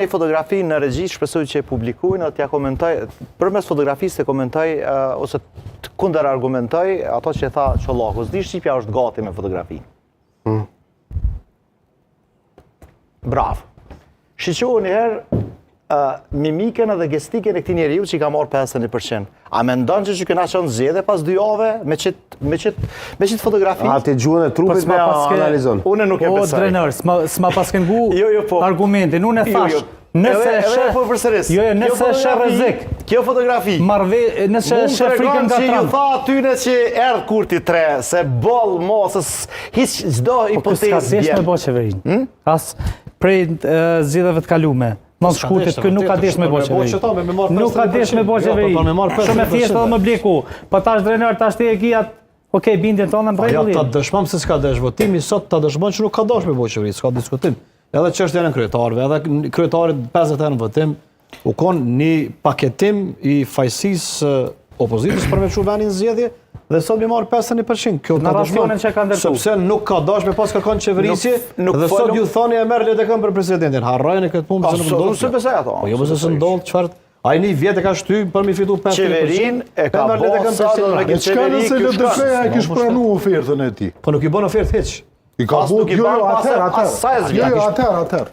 Një fotografi në regji shpresoj që e publikujnë dhe t'ja komentoj, përmes fotografisë të komentoj ose të kunder argumentoj ato që e tha Çollaku. S'di Shqipja është gati me fotografi. Bravo. Shiqohu njëherë mimikën edhe gestiken e këtij njeriu që i ka marrë 50%. A mendon që kena qenë zgjedhje pas 2 javë me qit fotografi? A ti gjuhën e trupit me analizon. Unë nuk e besoj. O drenër, s'ma paskengu argumentin. Unë e thash, nëse nëse shë rrezik. Kjo fotografi. Nëse shë frikën nga që ju Trump. tha atyne që erdh Kurti 3, se boll mosës, hiç çdo hipotezë. S'ka desh me bo qeverin. As prej zgjedhjeve të kalume. Mos shkurtit, kë nuk ka desh me bo qeverin. Nuk ka desh me bo qeverin. Shumë e thjeshtë edhe më bleku. Po tash drenër, tash ti e kijat, okej, bindjen tonë në rregull. Ja, ta dëshmojmë se s'ka desh votimi, sot ta dëshmojmë që nuk ka dash me bo qeveri, s'ka diskutim. Edhe çështja e kryetarëve, edhe kryetarit 50 herë në votim, u kon një paketim i fajësisë opozitës për me çu vendin zgjedhje dhe sot mi marr 51%. Kjo ta narracionin që ka ndërtuar. Sepse nuk ka dash me pas kërkon qeverisje dhe sot ju thoni e merr lekën për presidentin. Harrojeni këtë punë se nuk ndodh. Unë besoj ato. Po jo se s'ndodh çfarë. Ai një vjet e ka shty për mi fitu 50%. Qeverin e ka bërë sa do në këtë Çka qeveri. nëse LDP-ja e kish pranuar ofertën e tij? Po nuk i bën ofertë hiç. I ka Pas nuk i bën, atëherë. sa e zgjat. Atëherë.